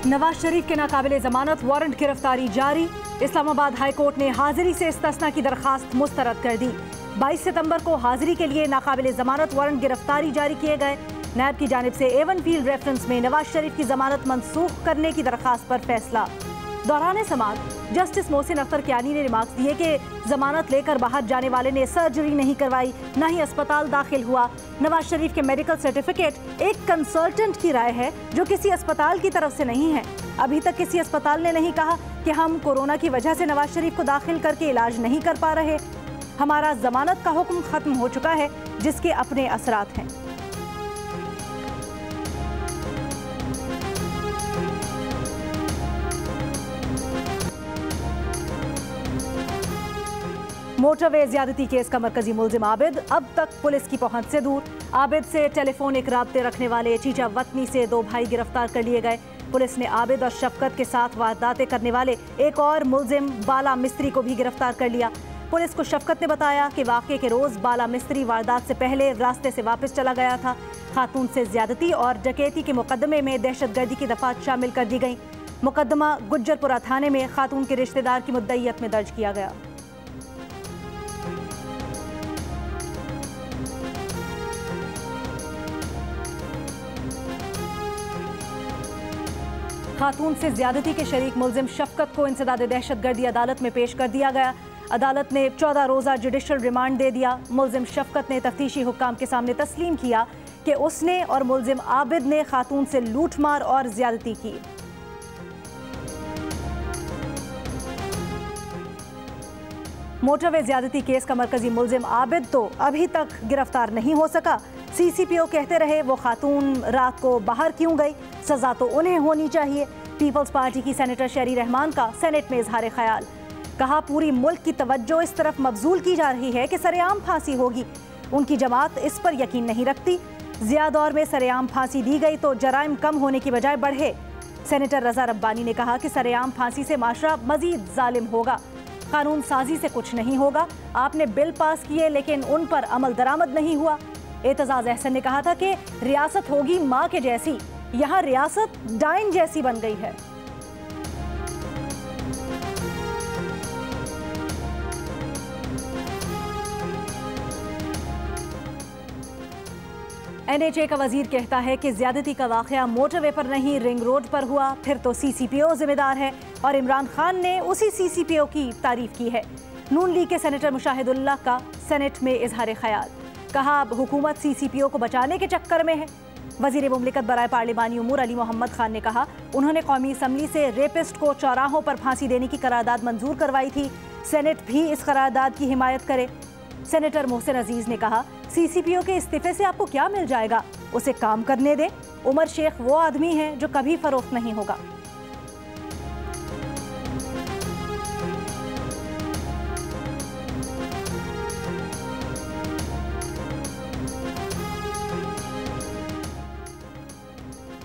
नवाज शरीफ के नाकाबिले जमानत वारंट गिरफ्तारी जारी। इस्लामाबाद हाई कोर्ट ने हाजिरी से इस्तिस्ना की दरखास्त मुस्तरद कर दी। 22 सितंबर को हाजिरी के लिए नाकाबिले जमानत वारंट गिरफ्तारी जारी किए गए। नैब की जानिब से A1 फील्ड रेफरेंस में नवाज शरीफ की जमानत मनसूख करने की दरखास्त पर फैसला। दौरान समाअत जस्टिस मोहसिन अख्तर कियानी ने रिमार्क्स दिए कि जमानत लेकर बाहर जाने वाले ने सर्जरी नहीं करवाई, न ही अस्पताल दाखिल हुआ। नवाज शरीफ के मेडिकल सर्टिफिकेट एक कंसल्टेंट की राय है जो किसी अस्पताल की तरफ से नहीं है। अभी तक किसी अस्पताल ने नहीं कहा कि हम कोरोना की वजह से नवाज शरीफ को दाखिल करके इलाज नहीं कर पा रहे। हमारा जमानत का हुक्म खत्म हो चुका है, जिसके अपने असरात हैं। मोटरवे ज्यादती केस का मरकजी मुल्जिम आबिद अब तक पुलिस की पहुंच से दूर। आबिद से टेलीफोनिक राब्ते रखने वाले चीचा वतनी से 2 भाई गिरफ्तार कर लिए गए। पुलिस ने आबिद और शफकत के साथ वारदातें करने वाले एक और मुल्जिम बाला मिस्त्री को भी गिरफ्तार कर लिया। पुलिस को शफकत ने बताया कि वाक़े के रोज़ बाला मिस्त्री वारदात से पहले रास्ते से वापस चला गया था। खातून से ज्यादती और डकैती के मुकदमे में दहशतगर्दी की दफात शामिल कर दी गई। मुकदमा गुज्जरपुरा थाने में खातून के रिश्तेदार की मुद्दईयत में दर्ज किया गया। खातून से ज्यादती के शरीक मुल्जिम शफकत को इंसदाद दहशतगर्दी अदालत में पेश कर दिया गया। अदालत ने 14 रोज़ा जुडिशल रिमांड दे दिया। मुल्जिम शफकत ने तफ्तीशी हुक्काम के सामने तस्लीम किया कि उसने और मुल्जिम आबिद ने खातून से लूटमार और ज्यादती की। मोटरवे ज्यादती केस का मरकजी मुल्जिम आबिद तो अभी तक गिरफ्तार नहीं हो सका। CCPO कहते रहे वो खातून रात को बाहर क्यों गई, सजा तो उन्हें होनी चाहिए। पीपल्स पार्टी की सेनेटर शहरी रहमान का सेनेट में इजहार ख्याल। कहा पूरी मुल्क की तवज्जो इस तरफ मबजूल की जा रही है कि सरेआम फांसी होगी। उनकी जमात इस पर यकीन नहीं रखती। ज़िया दौर में सरेआम फांसी दी गई तो जराइम कम होने की बजाय बढ़े। सेनेटर रजा रब्बानी ने कहा कि सरेआम फांसी से माशरा मजीद जालिम होगा। कानून साजी से कुछ नहीं होगा। आपने बिल पास किए लेकिन उन पर अमल दरामद नहीं हुआ। एतजाज अहसन ने कहा था कि रियासत होगी माँ के जैसी, यहाँ रियासत डाइन जैसी बन गई है। NHA का वजीर कहता है कि ज्यादती का वाकया मोटरवे पर नहीं रिंग रोड पर हुआ, फिर तो CCPO जिम्मेदार है और इमरान खान ने उसी CCPO की तारीफ की है। नून लीग के सेनेटर मुशाहिदुल्लाह का सेनेट में इजहार ख्याल। कहा अब हुकूमत CCPO को बचाने के चक्कर में है। वजीर मुमलिकत बराए पार्लिमानी उमूर अली मोहम्मद खान ने कहा उन्होंने कौमी असम्बली से रेपिस्ट को चौराहों पर फांसी देने की करारदाद मंजूर करवाई थी। सेनेट भी इस करारदाद की हिमायत करे। सेनेटर मोहसिन अजीज ने कहा CCPO के इस्तीफे से आपको क्या मिल जाएगा, उसे काम करने दे। उमर शेख वो आदमी है जो कभी फरोख्त नहीं होगा।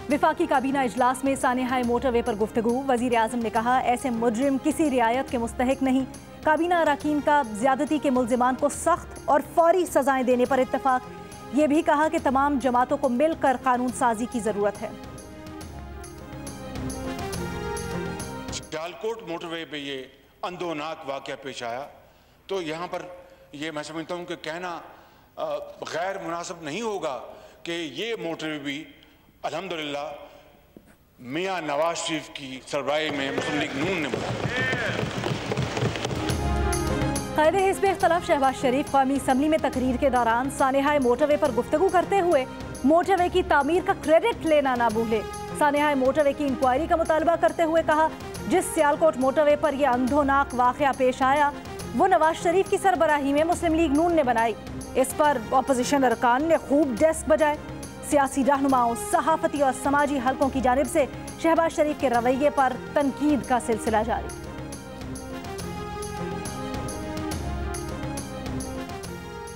विफाकी काबीना इजलास में सानेहाए मोटरवे पर गुफ्तगू। वजीर आजम ने कहा ऐसे मुजरिम किसी रियायत के मुस्तहिक नहीं। काबीना अरकान का ज्यादती के मुल्जिमान को सख्त और फौरी सजाएं देने पर इत्तफाक। ये भी कहा कि तमाम जमातों को मिलकर कानून साजी की जरूरत है। सियालकोट मोटरवे पे ये अंदोनाक वाकया पेश आया तो यहाँ पर ये मैं समझता हूँ कि कहना गैर मुनासिब नहीं होगा कि ये मोटरवे भी अल्हम्दुलिल्लाह मियाँ नवाज शरीफ की सरबराही में मुस्लिम लीग नून ने बनाया। कायदे हिज़्ब इख्तिलाफ शहबाज शरीफ कौमी असम्बली में तकरीर के दौरान सानेहाए मोटरवे पर गुफ्तगू करते हुए मोटरवे की तामीर का क्रेडिट लेना ना भूले। सानेहाए मोटरवे की इंक्वायरी का मुतालबा करते हुए कहा जिस सियालकोट मोटरवे पर यह अंधोनाक वाकया पेश आया वो नवाज शरीफ की सरबराही में मुस्लिम लीग नून ने बनाई। इस पर अपोजिशन अरकान ने खूब डेस्क बजाए। सियासी रहनुमाओं, सहाफती और समाजी हलकों की जानिब से शहबाज शरीफ के रवैये पर तनकीद का सिलसिला जारी।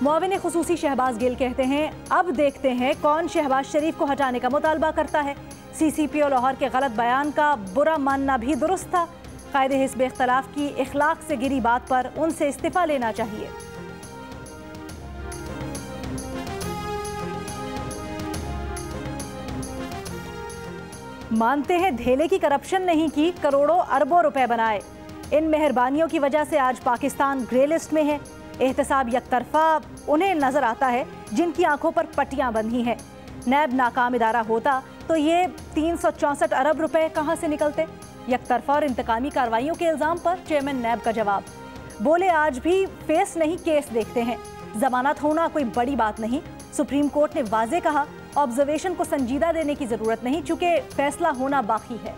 मुआविन खुसूसी शहबाज गिल कहते हैं अब देखते हैं कौन शहबाज शरीफ को हटाने का मुतालबा करता है। CCPO लाहौर के गलत बयान का बुरा मानना भी दुरुस्त था। कायदे हिज़्ब इख्तिलाफ की इखलाक से गिरी बात पर उनसे इस्तीफा लेना चाहिए। मानते हैं धेले की करप्शन नहीं की, करोड़ों अरबों रुपए बनाए। इन मेहरबानियों की वजह से आज पाकिस्तान ग्रे लिस्ट में है। एहतसाब यकतरफा उन्हें नजर आता है जिनकी आंखों पर पट्टियां बंधी हैं। नैब नाकाम इदारा होता तो ये 364 अरब रुपए कहां से निकलते? यकतरफा और इंतकामी कार्रवाइयों के इल्जाम पर चेयरमैन नैब का जवाब, बोले आज भी फेस नहीं केस देखते हैं, जमानत होना कोई बड़ी बात नहीं। सुप्रीम कोर्ट ने वाजे कहा ऑब्जर्वेशन को संजीदा देने की जरूरत नहीं, चूंकि फैसला होना बाकी है।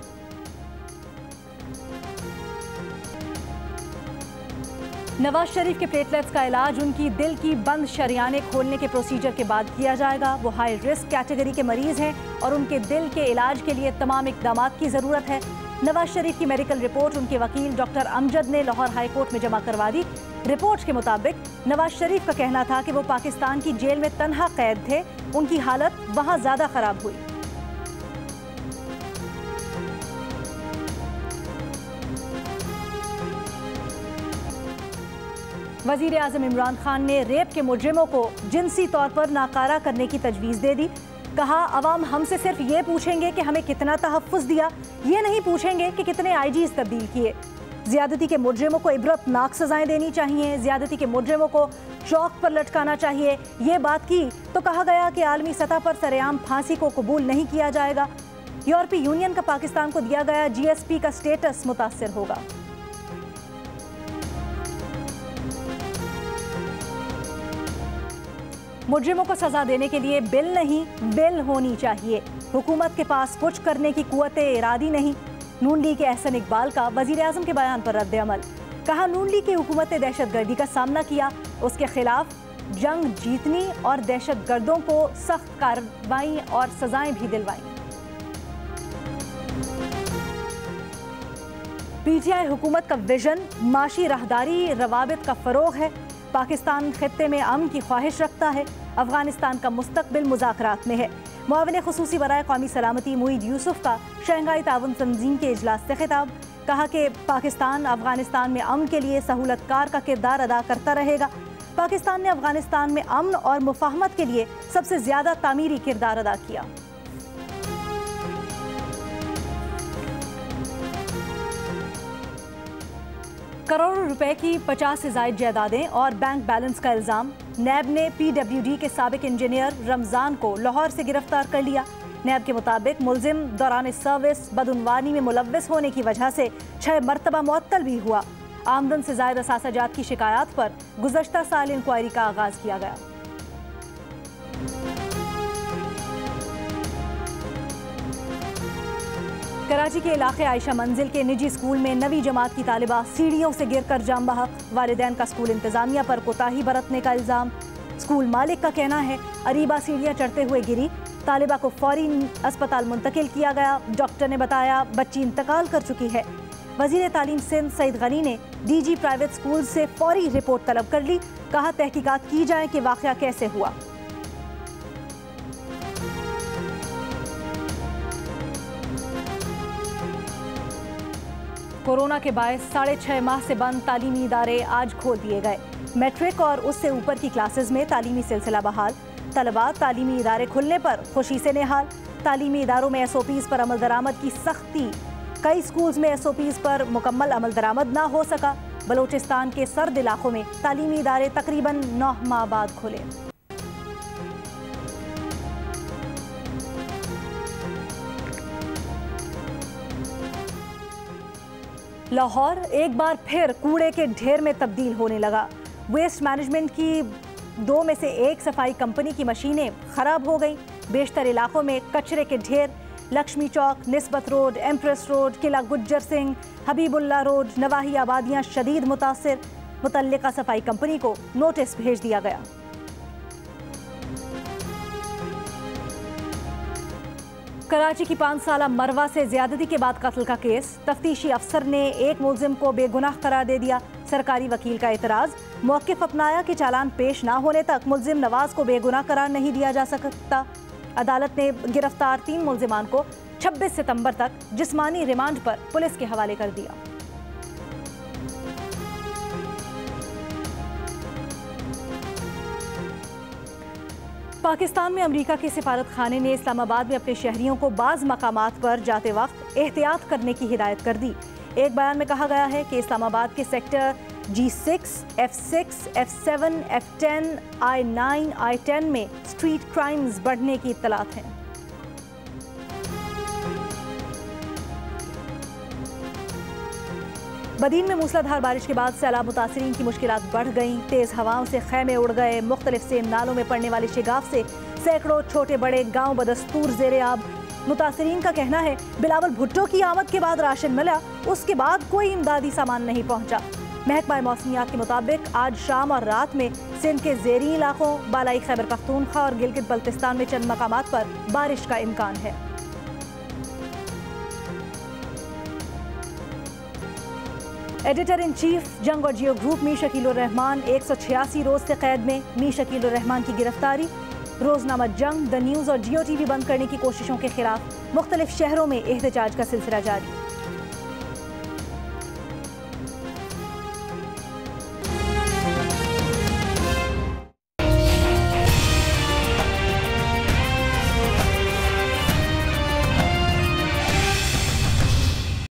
नवाज शरीफ के प्लेटलेट्स का इलाज उनकी दिल की बंद शरियाने खोलने के प्रोसीजर के बाद किया जाएगा। वो हाई रिस्क कैटेगरी के मरीज हैं और उनके दिल के इलाज के लिए तमाम इकदाम की जरूरत है। नवाज शरीफ की मेडिकल रिपोर्ट उनके वकील डॉक्टर अमजद ने लाहौर हाई कोर्ट में जमा करवा दी। रिपोर्ट के मुताबिक नवाज शरीफ का कहना था कि वो पाकिस्तान की जेल में तन्हा कैद थे, उनकी हालत वहां ज्यादा खराब हुई। वजीर आजम इमरान खान ने रेप के मुजरिमों को जिनसी तौर पर नाकारा करने की तजवीज़ दे दी। कहा अवाम हमसे सिर्फ ये पूछेंगे कि हमें कितना तहफ़्फ़ुज़ दिया, ये नहीं पूछेंगे कि कितने आईजीज़ तब्दील किए। ज़्यादती के मुजरिमों को इबरतनाक सजाएं देनी चाहिए, ज़्यादती के मुजरिमों को चौक पर लटकाना चाहिए। ये बात की तो कहा गया कि आलमी सतह पर सरेआम फांसी को कबूल नहीं किया जाएगा। यूरोपीय यूनियन का पाकिस्तान को दिया गया GSP का स्टेटस मुतासर होगा। मुजरिमों को सजा देने के लिए बिल नहीं, बिल होनी चाहिए। हुकूमत के पास कुछ करने की कुव्वत इरादी नहीं। नून लीग के एहसन इकबाल का वजीर आजम के बयान पर रद्द अमल। कहा नून लीग की हुकूमत ने दहशतगर्दी का सामना किया, उसके खिलाफ जंग जीतनी और दहशतगर्दों को सख्त कार्रवाई और सजाएं भी दिलवाई। PTI हुकूमत का विजन माशी राहदारी रवाबित का फरोग है। पाकिस्तान खित्ते में अमन की ख्वाहिश रखता है। अफगानिस्तान का मुस्तकबिल मुज़ाकरात में है। मुआविन खुसूसी बराए कौमी सलामती मुईद यूसुफ का शंघाई ताउन तंजीम के इजलास से खिताब। कहा कि पाकिस्तान अफगानिस्तान में अमन के लिए सहूलतकार का किरदार अदा करता रहेगा। पाकिस्तान ने अफगानिस्तान में अमन और मुफाहमत के लिए सबसे ज्यादा तामीरी किरदार अदा किया। करोड़ों रुपए की 50 से ज्यादा जायदादें और बैंक बैलेंस का इल्जाम। नैब ने PWD के साबिक इंजीनियर रमजान को लाहौर से गिरफ्तार कर लिया। नैब के मुताबिक मुलजिम दौरान सर्विस बदउनवानी में मुलव्वस होने की वजह से 6 मरतबा मुअत्तल भी हुआ। आमदन से ज्यादा असासाजात की शिकायत पर गुज़श्ता साल इंक्वायरी का आगाज किया गया। कराची के इलाके आयशा मंजिल के निजी स्कूल में 9वीं जमात की तालिबा सीढ़ियों से गिरकर जाम बहक। वालिदैन का स्कूल इंतजामिया पर कोताही बरतने का इल्जाम। स्कूल मालिक का कहना है अरीबा सीढ़ियां चढ़ते हुए गिरी, तालिबा को फौरी अस्पताल मुंतकिल किया गया। डॉक्टर ने बताया बच्ची इंतकाल कर चुकी है। वजीर तालीम सिंध सईद गनी ने DG प्राइवेट स्कूल से फौरी रिपोर्ट तलब कर ली। कहा तहकीकात की जाए कि वाक़या कैसे हुआ। कोरोना के बायस 6.5 माह से बंद तालीमी इदारे आज खोल दिए गए। मैट्रिक और उससे ऊपर की क्लासेस में तालीमी सिलसिला बहाल। तलबा तालीमी इदारे खुलने पर खुशी से निहाल। तालीमी इदारों में SOPs पर अमल दरामद की सख्ती। कई स्कूल्स में SOPs पर मुकम्मल अमल दरामद ना हो सका। बलोचिस्तान के सर्द इलाकों में तालीमी इदारे तकरीबन 9 माह बाद खुले। लाहौर एक बार फिर कूड़े के ढेर में तब्दील होने लगा। वेस्ट मैनेजमेंट की 2 में से 1 सफाई कंपनी की मशीनें खराब हो गईं। बेशतर इलाकों में कचरे के ढेर। लक्ष्मी चौक, निस्बत रोड, एम्प्रेस रोड, किला गुज्जर सिंह, हबीबुल्ला रोड, नवाही आबादियां शदीद मुतासिर। मुतल्लिका सफाई कंपनी को नोटिस भेज दिया गया। कराची की 5 साला मरवा से ज्यादती के बाद कत्ल का केस। तफ्तीशी अफसर ने एक मुलजिम को बेगुनाह करार दे दिया। सरकारी वकील का एतराज। मौक़िफ़ अपनाया कि चालान पेश ना होने तक मुलजिम नवाज को बेगुनाह करार नहीं दिया जा सकता। अदालत ने गिरफ्तार 3 मुलजिमान को 26 सितंबर तक जिस्मानी रिमांड पर पुलिस के हवाले कर दिया। पाकिस्तान में अमेरिका के सिफारत खाने ने इस्लामाबाद में अपने शहरियों को बाज़ मकामात पर जाते वक्त एहतियात करने की हिदायत कर दी। एक बयान में कहा गया है कि इस्लामाबाद के sector G6, F6, F7, F10, I9, I10 में स्ट्रीट क्राइम्स बढ़ने की इत्तलात हैं। बदीन में मूसलाधार बारिश के बाद सैलाब मुतासरीन की मुश्किलात बढ़ गईं। तेज़ हवाओं से खैमे उड़ गए। मुख्तलिफ सेम नालों में पड़ने वाली शिगाफ से सैकड़ों छोटे बड़े गांव बदस्तूर ज़ेरे आब। मुतासरीन का कहना है बिलावल भुट्टो की आमद के बाद राशन मिला, उसके बाद कोई इमदादी सामान नहीं पहुंचा। महकमा मौसमियात के मुताबिक आज शाम और रात में सिंध के ज़ेरी इलाकों, बालाई खैबर पख्तूनख्वा और गिलगित बल्तिस्तान में चंद मकामात पर बारिश का इम्कान है। एडिटर इन चीफ जंग और जियो ग्रुप मीर शकील उर रहमान 186 रोज से कैद में। मीर शकील उर रहमान की गिरफ्तारी। रोजनामा जंग, द न्यूज़ और जियो टीवी बंद करने की कोशिशों के खिलाफ मुख्तलिफ शहरों में एहतजाज का सिलसिला जारी।